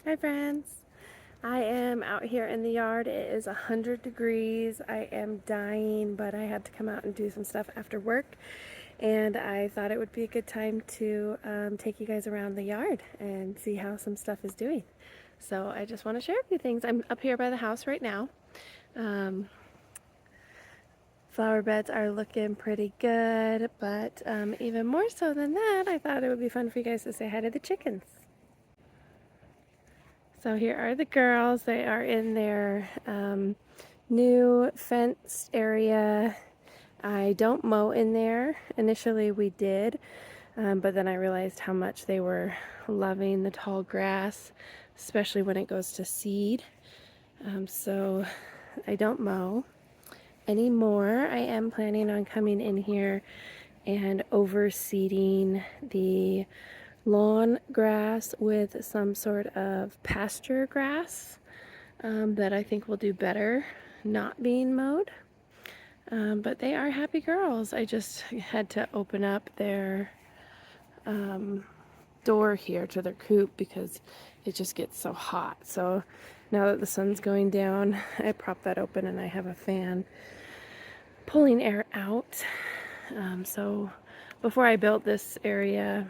Hi friends! I am out here in the yard. It is 100 degrees. I am dying, but I had to come out and do some stuff after work, and I thought it would be a good time to take you guys around the yard and see how some stuff is doing. So I just want to share a few things. I'm up here by the house right now. Um, Flower beds are looking pretty good, but even more so than that, I thought it would be fun for you guys to say hi to the chickens. So here are the girls. They are in their new fenced area. I don't mow in there. Initially we did, but then I realized how much they were loving the tall grass, especially when it goes to seed. So I don't mow anymore. I am planning on coming in here and overseeding the lawn grass with some sort of pasture grass that I think will do better not being mowed. But they are happy girls. I just had to open up their door here to their coop because it just gets so hot. So now that the sun's going down, I prop that open and I have a fan pulling air out. So before I built this area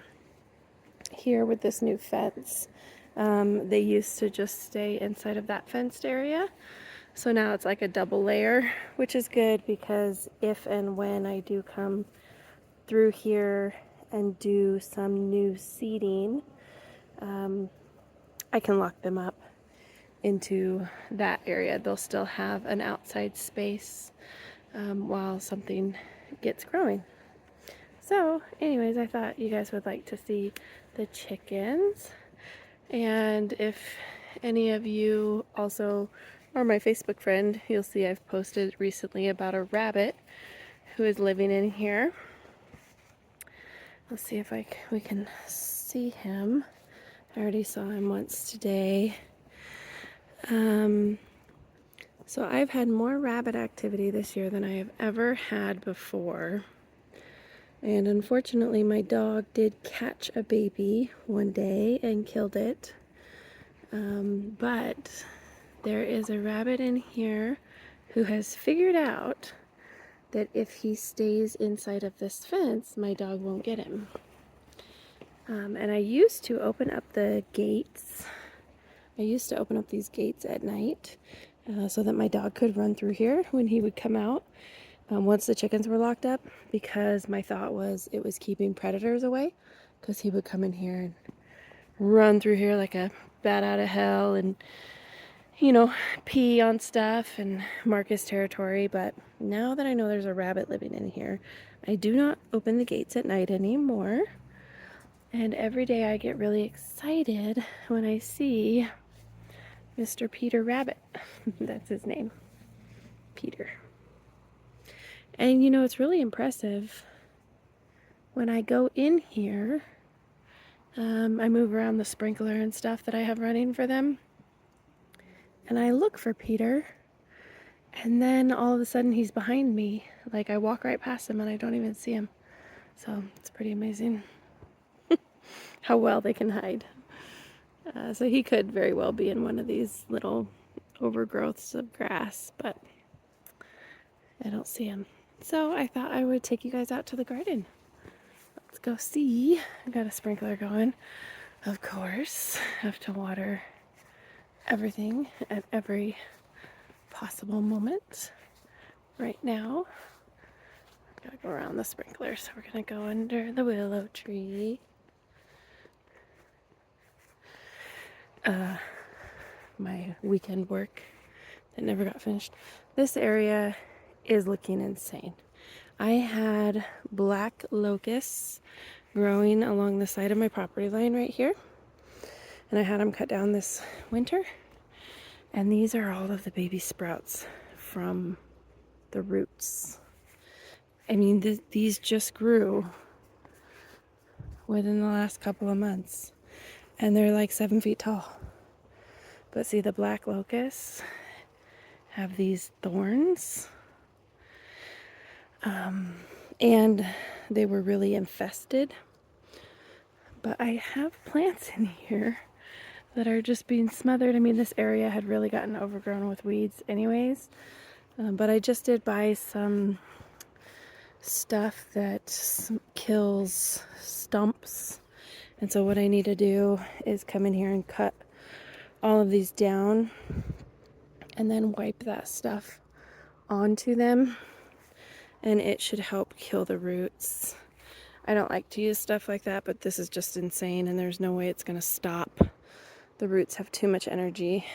here with this new fence, they used to just stay inside of that fenced area. So now it's like a double layer, which is good because if and when I do come through here and do some new seeding, I can lock them up into that area. They'll still have an outside space while something gets growing. So anyways, I thought you guys would like to see the chickens. And if any of you also are my Facebook friend, you'll see I've posted recently about a rabbit who is living in here. Let's see if we can see him. I already saw him once today. So I've had more rabbit activity this year than I have ever had before. And unfortunately, my dog did catch a baby one day and killed it. But there is a rabbit in here who has figured out that if he stays inside of this fence, my dog won't get him. And I used to open up the gates. I used to open up these gates at night so that my dog could run through here when he would come out once the chickens were locked up, because my thought was it was keeping predators away, because he would come in here and run through here like a bat out of hell and, you know, pee on stuff and mark his territory. But now that I know there's a rabbit living in here, I do not open the gates at night anymore. And every day I get really excited when I see Mr. Peter Rabbit. That's his name, Peter. And you know, it's really impressive. When I go in here, I move around the sprinkler and stuff that I have running for them. And I look for Peter. And then all of a sudden he's behind me. Like I walk right past him and I don't even see him. So it's pretty amazing how well they can hide. So he could very well be in one of these little overgrowths of grass, but I don't see him. So I thought I would take you guys out to the garden. Let's go see. I got a sprinkler going. Of course, I have to water everything at every possible moment. Right now, I've got to go around the sprinkler, so we're going to go under the willow tree. My weekend work that never got finished. This area is looking insane. I had black locusts growing along the side of my property line right here, and I had them cut down this winter, and these are all of the baby sprouts from the roots. I mean, these just grew within the last couple of months, and they're like 7 feet tall. But see, the black locusts have these thorns, and they were really infested. But I have plants in here that are just being smothered. I mean, this area had really gotten overgrown with weeds anyways, but I just did buy some stuff that kills stumps, and so what I need to do is come in here and cut all of these down and then wipe that stuff onto them, and it should help kill the roots. I don't like to use stuff like that, but this is just insane, and there's no way it's going to stop. The roots have too much energy,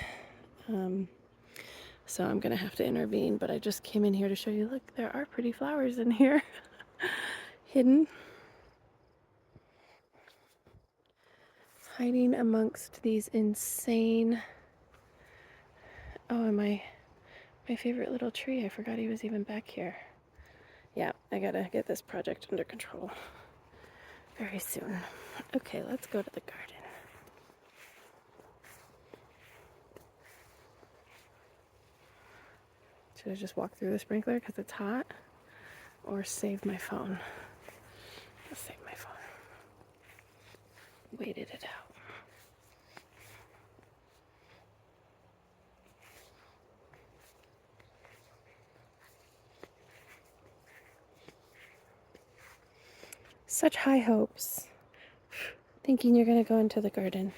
so I'm going to have to intervene. But I just came in here to show you, look, there are pretty flowers in here hidden, hiding amongst these insane, oh, and my favorite little tree, I forgot he was even back here. Yeah, I gotta get this project under control very soon. Okay, let's go to the garden. Should I just walk through the sprinkler because it's hot, or save my phone? I'll save my phone. Waited it out. Such high hopes. Thinking you're gonna go into the garden,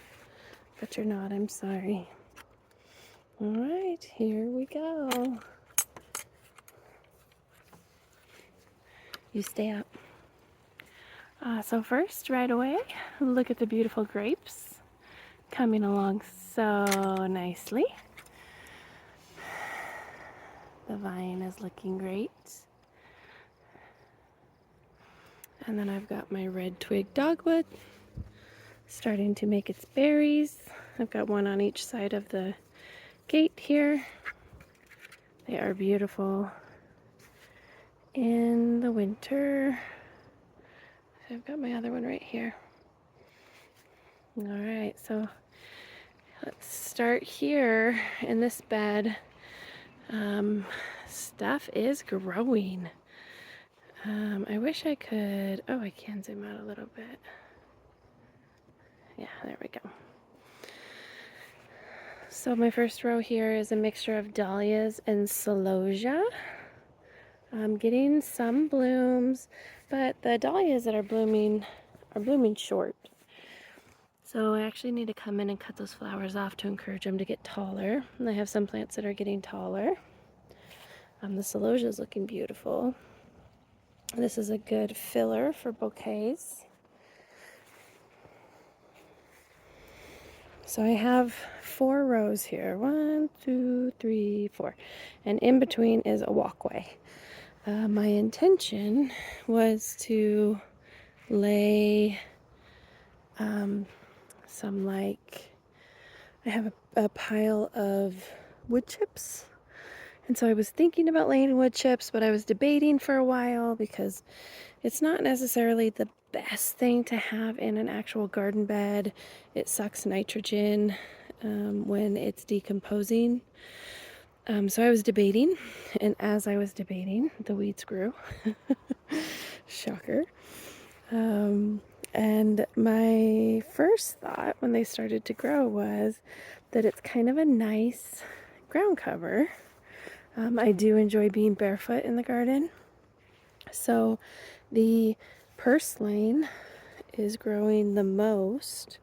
but you're not. I'm sorry. All right, here we go. You stay up. So first, right away, look at the beautiful grapes coming along so nicely. The vine is looking great. And then I've got my red twig dogwood starting to make its berries. I've got one on each side of the gate here. They are beautiful in the winter. I've got my other one right here. All right, so let's start here in this bed. Stuff is growing. I wish I could, oh, I can zoom out a little bit. Yeah, there we go. So my first row here is a mixture of dahlias and celosia. I'm getting some blooms, but the dahlias that are blooming short. So I actually need to come in and cut those flowers off to encourage them to get taller. And I have some plants that are getting taller. The celosia is looking beautiful. This is a good filler for bouquets. So I have 4 rows here. 1, 2, 3, 4. And in between is a walkway. My intention was to lay some, like, I have a pile of wood chips. And so I was thinking about laying wood chips, but I was debating for a while because it's not necessarily the best thing to have in an actual garden bed. It sucks nitrogen when it's decomposing. So I was debating, and as I was debating, the weeds grew. Shocker. And my first thought when they started to grow was that it's kind of a nice ground cover. I do enjoy being barefoot in the garden. So the purslane is growing the most.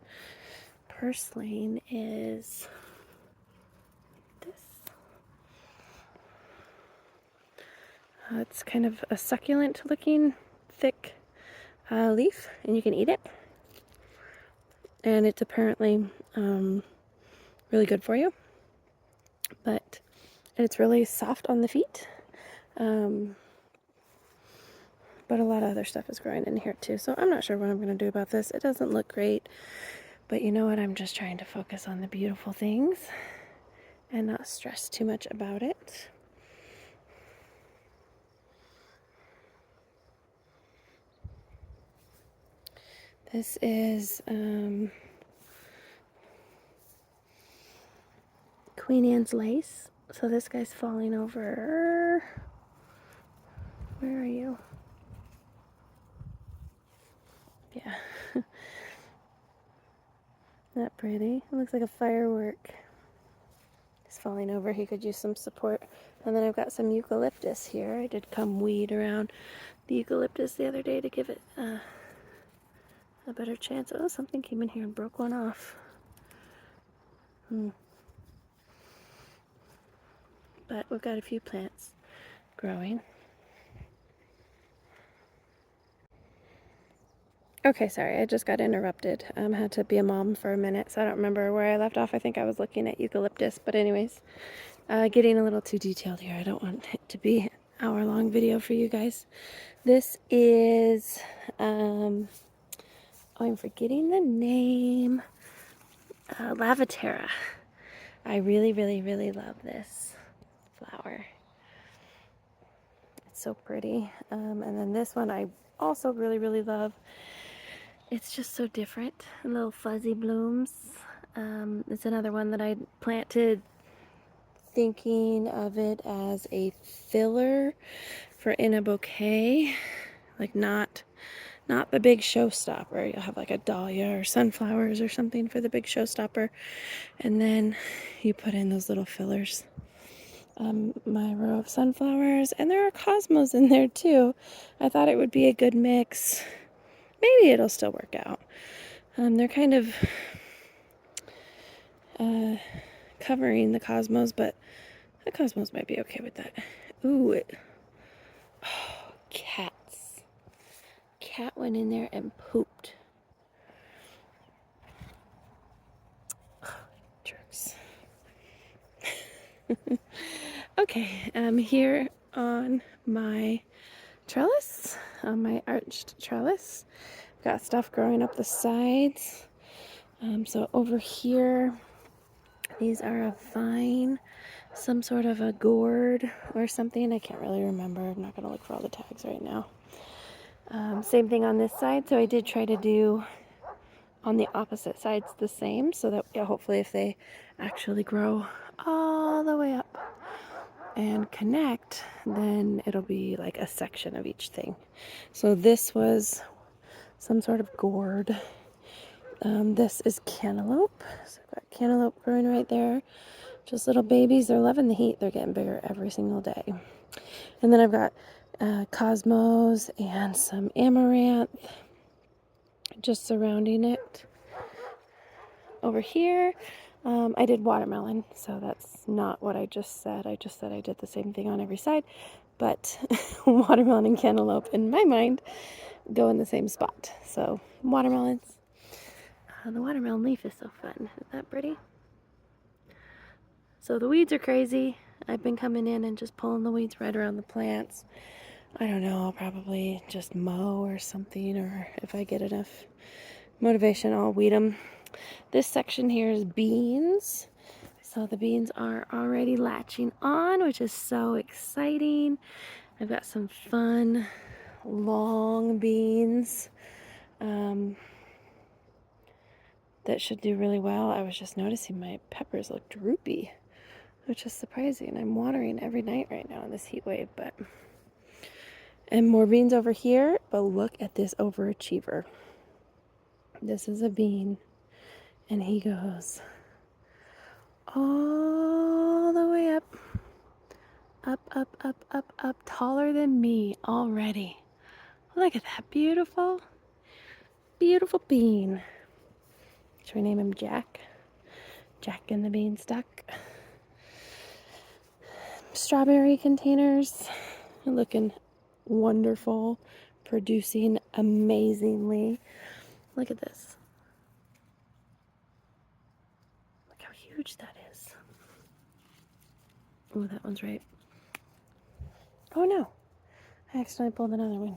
Purslane is this. It's kind of a succulent looking thick leaf, and you can eat it. And it's apparently really good for you. But it's really soft on the feet. But a lot of other stuff is growing in here too. So I'm not sure what I'm going to do about this. It doesn't look great. But you know what? I'm just trying to focus on the beautiful things and not stress too much about it. This is Queen Anne's lace. So this guy's falling over. Where are you? Yeah. Isn't that pretty? It looks like a firework. He's falling over. He could use some support. And then I've got some eucalyptus here. I did come weed around the eucalyptus the other day to give it a better chance. Oh, something came in here and broke one off. But we've got a few plants growing. Okay, sorry, I just got interrupted. Had to be a mom for a minute, so I don't remember where I left off. I think I was looking at eucalyptus, but anyways, getting a little too detailed here. I don't want it to be an hour-long video for you guys. This is, I'm forgetting the name, Lavaterra. I really, really, really love this flower. It's so pretty. And then this one I also really, really love. It's just so different. Little fuzzy blooms. It's another one that I planted thinking of it as a filler for in a bouquet. Like not the big showstopper. You'll have like a dahlia or sunflowers or something for the big showstopper. And then you put in those little fillers. My row of sunflowers. And there are cosmos in there too. I thought it would be a good mix. Maybe it'll still work out. They're kind of covering the cosmos, but the cosmos might be okay with that. Ooh, cats. Cat went in there and pooped. Jerks. Okay, I'm here on my trellis, on my arched trellis. Got stuff growing up the sides. So over here, these are a vine, some sort of a gourd or something. I can't really remember. I'm not going to look for all the tags right now. Same thing on this side. So I did try to do on the opposite sides the same, so that hopefully if they actually grow all the way up and connect, then it'll be like a section of each thing. So this was some sort of gourd. This is cantaloupe. So I've got cantaloupe growing right there. Just little babies. They're loving the heat. They're getting bigger every single day. And then I've got cosmos and some amaranth just surrounding it. Over here, I did watermelon, so that's not what I just said. I just said I did the same thing on every side, but watermelon and cantaloupe, in my mind, go in the same spot. So watermelons. The watermelon leaf is so fun. Isn't that pretty? So the weeds are crazy. I've been coming in and just pulling the weeds right around the plants. I don't know, I'll probably just mow or something, or if I get enough motivation, I'll weed them. This section here is beans. So the beans are already latching on, which is so exciting. I've got some fun long beans that should do really well. I was just noticing my peppers look droopy, which is surprising. I'm watering every night right now in this heat wave, but... And more beans over here, but look at this overachiever. This is a bean, and he goes all the way up, up, up, up, up, up, taller than me already. Look at that beautiful, beautiful bean. Should we name him Jack? Jack and the Beanstalk. Strawberry containers are looking wonderful, producing amazingly. Look at this. Look how huge that is. Oh, that one's right. Oh no, I accidentally pulled another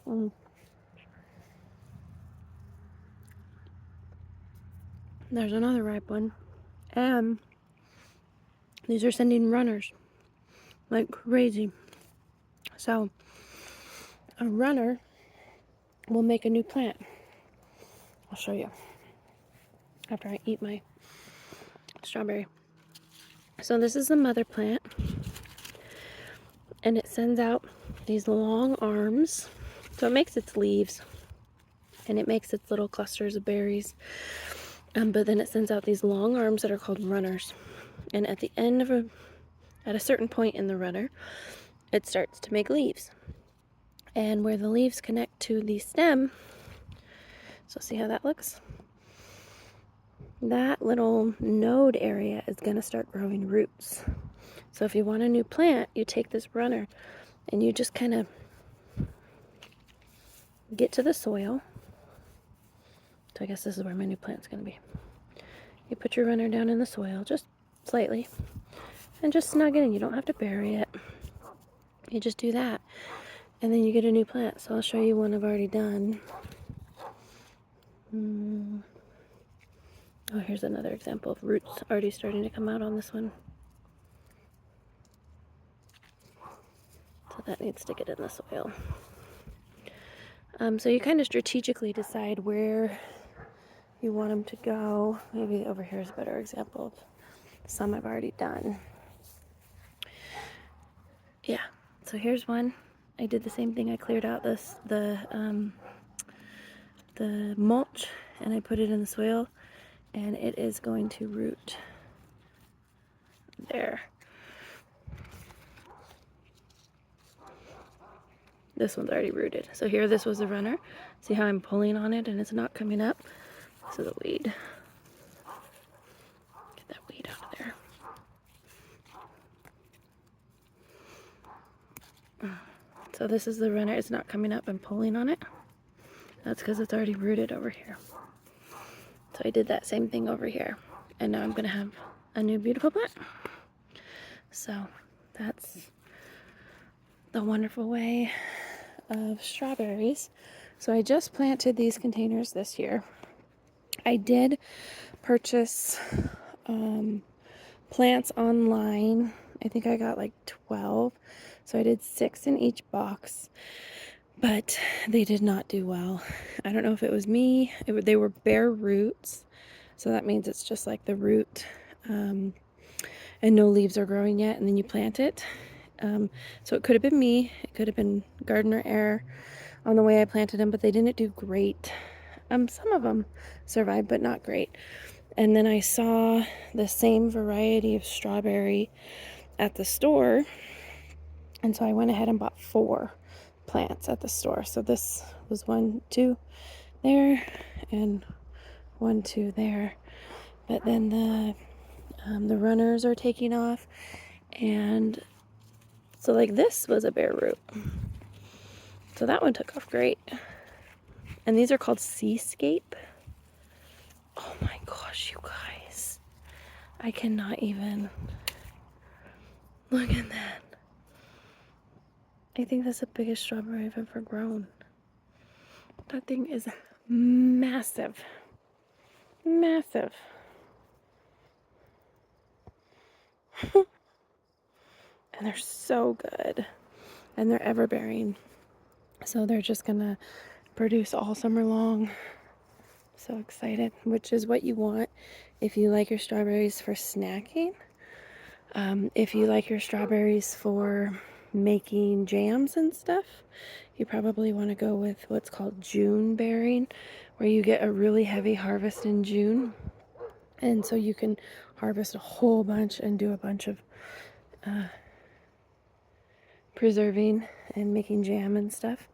one. There's another ripe one. And these are sending runners like crazy. So a runner will make a new plant. I'll show you after I eat my strawberry. So this is the mother plant, and it sends out these long arms. So it makes its leaves and it makes its little clusters of berries. But then it sends out these long arms that are called runners. And at the end of at a certain point in the runner, it starts to make leaves. And where the leaves connect to the stem, so see how that looks? That little node area is going to start growing roots. So if you want a new plant, you take this runner and you just kind of get to the soil. So I guess this is where my new plant's going to be. You put your runner down in the soil, just slightly, and just snug it in. You don't have to bury it. You just do that, and then you get a new plant. So I'll show you one I've already done. Oh, here's another example of roots already starting to come out on this one. So that needs to get in the soil. So you kind of strategically decide where you want them to go. Maybe over here is a better example of some I've already done. Yeah, so here's one. I did the same thing. I cleared out the mulch and I put it in the soil, and it is going to root there. This one's already rooted. So here, this was the runner. See how I'm pulling on it and it's not coming up? This is a weed. Get that weed out of there. So this is the runner. It's not coming up. I'm pulling on it. That's because it's already rooted over here. So I did that same thing over here. And now I'm going to have a new beautiful plant. So that's the wonderful way of strawberries. So I just planted these containers this year. I did purchase plants online. I think I got like 12. So I did 6 in each box, but they did not do well. I don't know if it was me. They were bare roots. So that means it's just like the root, and no leaves are growing yet, and then you plant it. So it could have been me. It could have been gardener error on the way I planted them, but they didn't do great. Some of them survived, but not great. And then I saw the same variety of strawberry at the store, and so I went ahead and bought 4 plants at the store. So this was 1, 2 there, and 1, 2 there. But then the runners are taking off, and so like this was a bare root. So that one took off great. And these are called Seascape. Oh my gosh, you guys. I cannot even. Look at that. I think that's the biggest strawberry I've ever grown. That thing is massive. Massive. And they're so good. And they're ever bearing. So they're just gonna produce all summer long. So excited, which is what you want if you like your strawberries for snacking. If you like your strawberries for making jams and stuff, you probably want to go with what's called June bearing, where you get a really heavy harvest in June. And so you can harvest a whole bunch and do a bunch of preserving and making jam and stuff.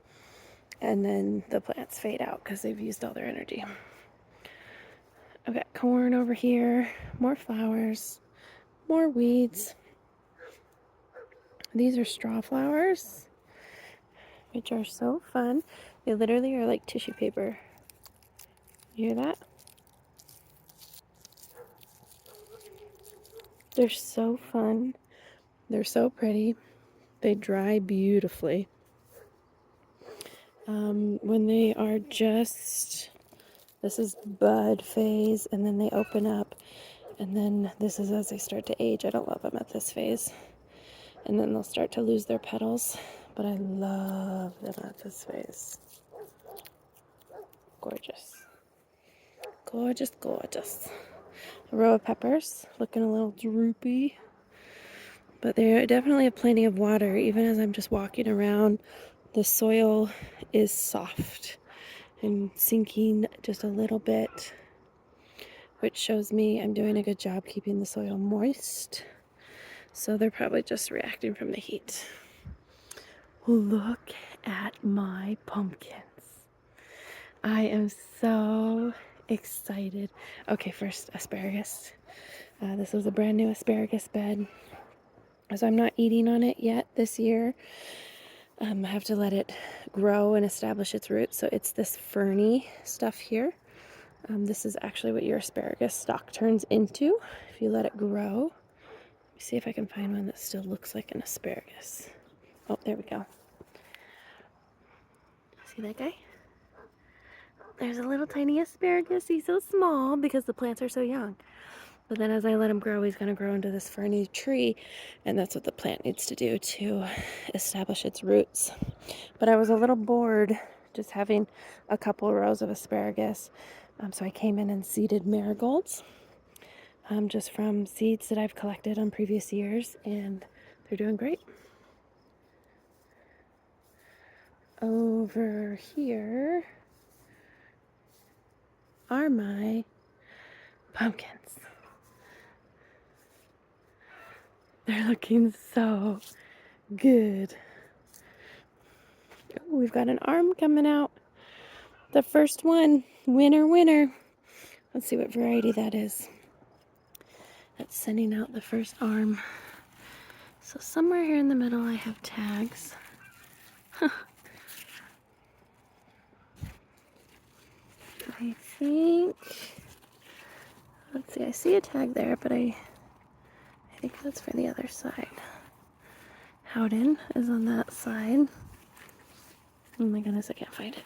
And then the plants fade out because they've used all their energy. I've got corn over here, more flowers, more weeds. These are straw flowers, which are so fun. They literally are like tissue paper. You hear that? They're so fun. They're so pretty. They dry beautifully. When they are just, this is bud phase, and then they open up, and then this is as they start to age. I don't love them at this phase. And then they'll start to lose their petals, but I love them at this phase. Gorgeous. Gorgeous, gorgeous. A row of peppers, looking a little droopy. But they definitely have plenty of water. Even as I'm just walking around, the soil is soft. and sinking just a little bit, which shows me I'm doing a good job keeping the soil moist. So they're probably just reacting from the heat. Look at my pumpkins. I am so excited. Okay, first asparagus. This was a brand new asparagus bed. So I'm not eating on it yet this year. I have to let it grow and establish its roots. So it's this ferny stuff here. This is actually what your asparagus stalk turns into if you let it grow. Let me see if I can find one that still looks like an asparagus. Oh, there we go. See that guy? There's a little tiny asparagus. He's so small because the plants are so young. But then as I let him grow, he's going to grow into this ferny tree. And that's what the plant needs to do to establish its roots. But I was a little bored just having a couple rows of asparagus. So I came in and seeded marigolds. Just from seeds that I've collected on previous years. And they're doing great. Over here are my pumpkins. They're looking so good. Ooh, we've got an arm coming out. The first one. Winner, winner. Let's see what variety that is. That's sending out the first arm. So somewhere here in the middle I have tags. I think, let's see, I see a tag there, but I think that's for the other side. Howden is on that side. Oh my goodness, I can't find it.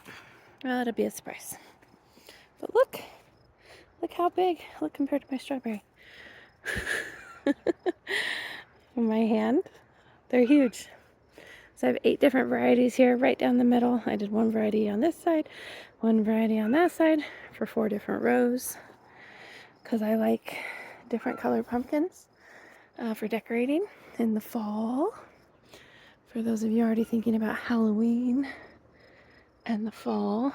Well, it'll be a surprise. But look how big. Look compared to my strawberry. In my hand, they're huge. So I have 8 different varieties here right down the middle. I did one variety on this side, one variety on that side for 4 different rows because I like different colored pumpkins for decorating in the fall. For those of you already thinking about Halloween and the fall,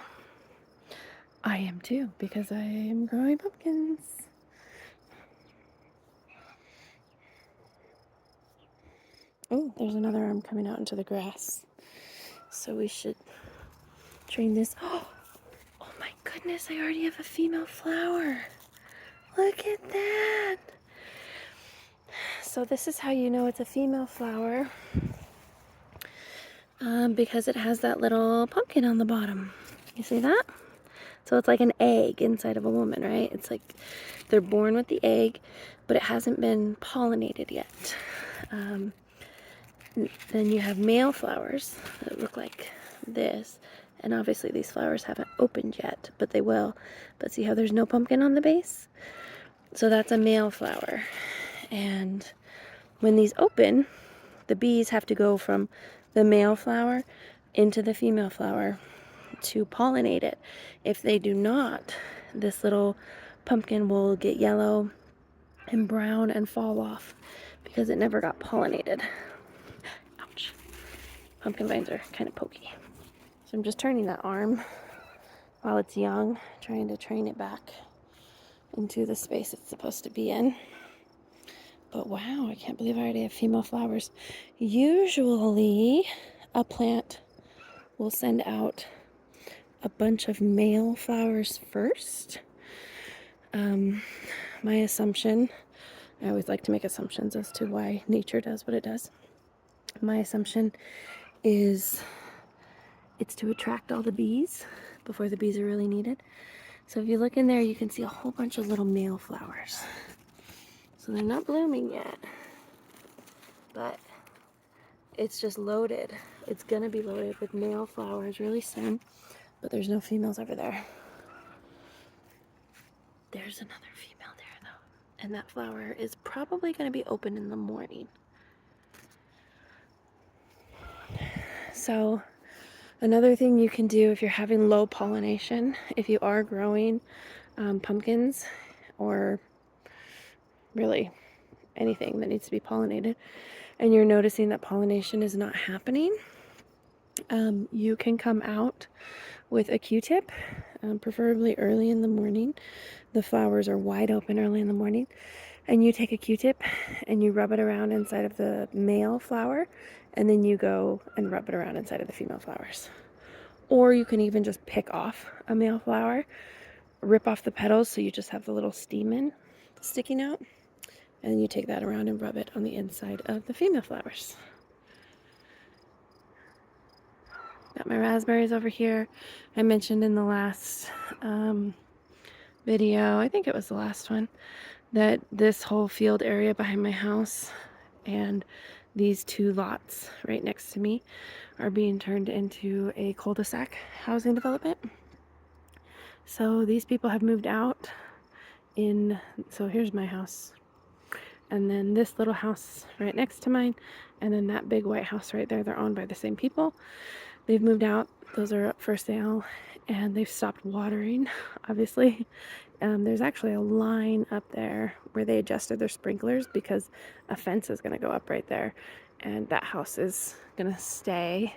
I am too because I am growing pumpkins. Oh, there's another arm coming out into the grass. So we should train this. Oh my goodness, I already have a female flower. Look at that. So this is how you know it's a female flower. Because it has that little pumpkin on the bottom. You see that? So it's like an egg inside of a woman, right? It's like they're born with the egg, but it hasn't been pollinated yet. Then you have male flowers that look like this. And obviously these flowers haven't opened yet, but they will. But see how there's no pumpkin on the base? So that's a male flower. And when these open, the bees have to go from the male flower into the female flower to pollinate it. If they do not, this little pumpkin will get yellow and brown and fall off because it never got pollinated. Ouch. Pumpkin vines are kind of pokey. So I'm just turning that arm while it's young, trying to train it back into the space it's supposed to be in. But wow, I can't believe I already have female flowers. Usually, a plant will send out a bunch of male flowers first. My assumption, I always like to make assumptions as to why nature does what it does. My assumption is it's to attract all the bees before the bees are really needed. So if you look in there, you can see a whole bunch of little male flowers. So they're not blooming yet, but it's just loaded. It's gonna be loaded with male flowers really soon, but there's no females over there. There's another female there though, and that flower is probably gonna be open in the morning. So another thing you can do if you're having low pollination, if you are growing pumpkins or really anything that needs to be pollinated, and you're noticing that pollination is not happening, you can come out with a Q-tip, preferably early in the morning. The flowers are wide open early in the morning. And you take a Q-tip and you rub it around inside of the male flower, and then you go and rub it around inside of the female flowers. Or you can even just pick off a male flower, rip off the petals so you just have the little stamen sticking out, and you take that around and rub it on the inside of the female flowers. Got my raspberries over here. I mentioned in the last video, I think it was the last one, that this whole field area behind my house and these 2 lots right next to me are being turned into a cul-de-sac housing development. So these people have moved out so here's my house, and then this little house right next to mine, and then that big white house right there, they're owned by the same people. They've moved out, those are up for sale, and they've stopped watering, obviously. There's actually a line up there where they adjusted their sprinklers because a fence is going to go up right there, and that house is going to stay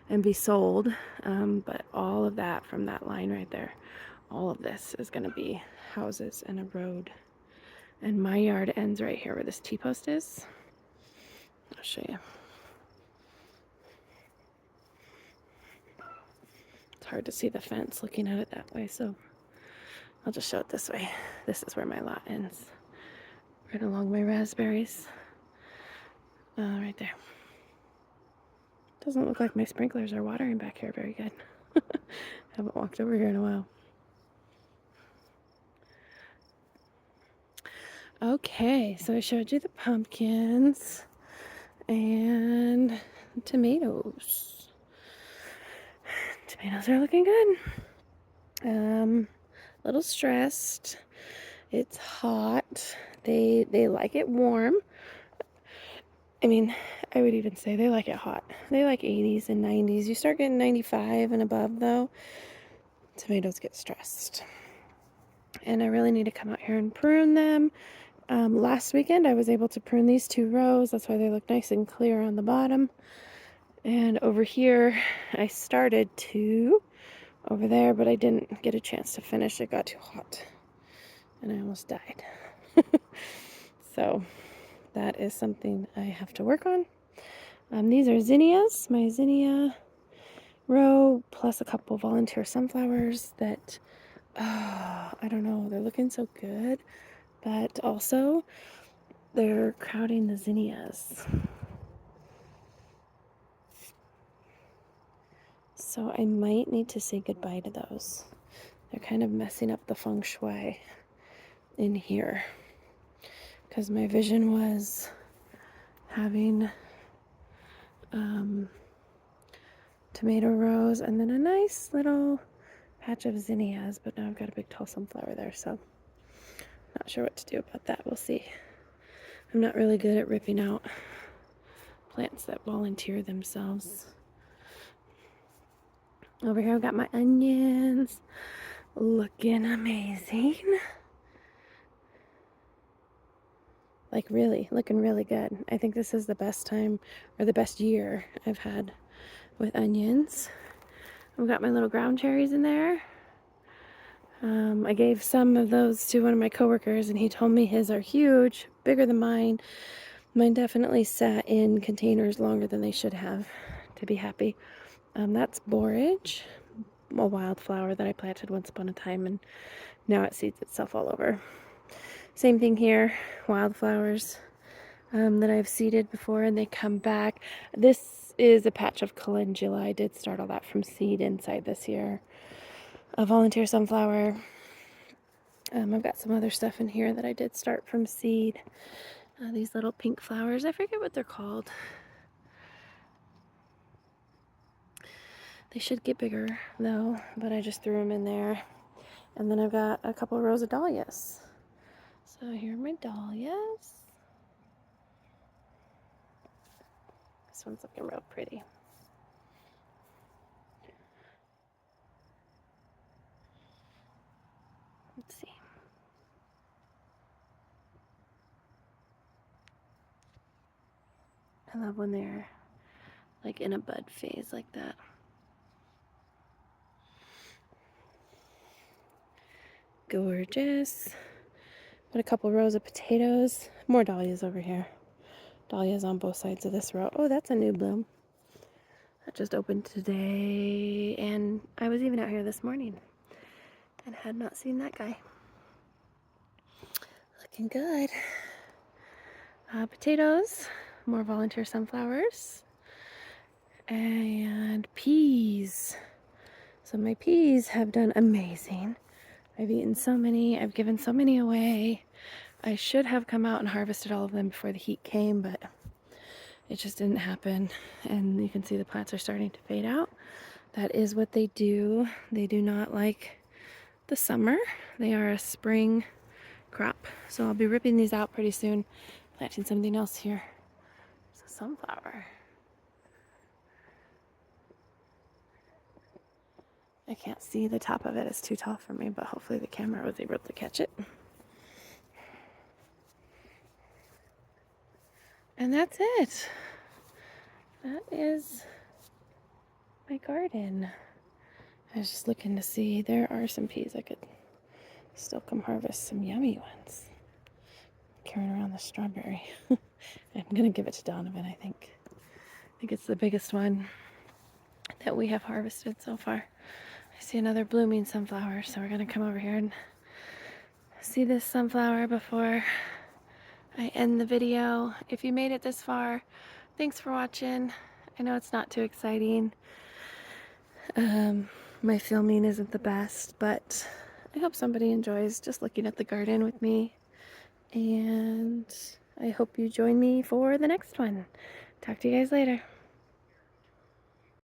and be sold, but all of that from that line right there, all of this is going to be houses and a road. And my yard ends right here where this T-post is. I'll show you. It's hard to see the fence looking at it that way, so I'll just show it this way. This is where my lot ends. Right along my raspberries. Right there. Doesn't look like my sprinklers are watering back here very good. Haven't walked over here in a while. Okay, so I showed you the pumpkins and tomatoes. Tomatoes are looking good. A little stressed. It's hot. They like it warm. I mean, I would even say they like it hot. They like 80s and 90s. You start getting 95 and above, though, tomatoes get stressed. And I really need to come out here and prune them. Last weekend, I was able to prune these 2 rows. That's why they look nice and clear on the bottom. And over here, I started to over there, but I didn't get a chance to finish. It got too hot, and I almost died. So that is something I have to work on. These are zinnias, my zinnia row, plus a couple volunteer sunflowers that, I don't know, they're looking so good, but also they're crowding the zinnias. So I might need to say goodbye to those. They're kind of messing up the feng shui in here, because my vision was having tomato rows and then a nice little patch of zinnias, but now I've got a big tall sunflower there, so not sure what to do about that. We'll see. I'm not really good at ripping out plants that volunteer themselves. Over here I've got my onions looking amazing. Like really, looking really good. I think this is the best time, or the best year I've had with onions. I've got my little ground cherries in there. I gave some of those to one of my coworkers, and he told me his are huge, bigger than mine. Mine definitely sat in containers longer than they should have to be happy. That's borage, a wildflower that I planted once upon a time, and now it seeds itself all over. Same thing here, wildflowers that I've seeded before, and they come back. This is a patch of calendula. I did start all that from seed inside this year. A volunteer sunflower. I've got some other stuff in here that I did start from seed. These little pink flowers, I forget what they're called. They should get bigger though, but I just threw them in there. And then I've got a couple rows of dahlias. So here are my dahlias. This one's looking real pretty. Let's see. I love when they're like in a bud phase like that. Gorgeous. Got a couple rows of potatoes. More dahlias over here. Dahlias on both sides of this row. Oh, that's a new bloom. That just opened today, and I was even out here this morning and had not seen that guy. Looking good. Potatoes, more volunteer sunflowers, and peas. So my peas have done amazing. I've eaten so many, I've given so many away. I should have come out and harvested all of them before the heat came, but it just didn't happen. And you can see the plants are starting to fade out. That is what they do. They do not like the summer. They are a spring crop. So I'll be ripping these out pretty soon, planting something else here. It's a sunflower. I can't see the top of it, it's too tall for me, but hopefully the camera was able to catch it. And that's it. That is my garden. I was just looking to see, there are some peas I could still come harvest some yummy ones. Carrying around the strawberry. I'm gonna give it to Donovan, I think. I think it's the biggest one that we have harvested so far. I see another blooming sunflower, so we're gonna come over here and see this sunflower before I end the video. If you made it this far, thanks for watching. I know it's not too exciting. My filming isn't the best, but I hope somebody enjoys just looking at the garden with me. And I hope you join me for the next one. Talk to you guys later.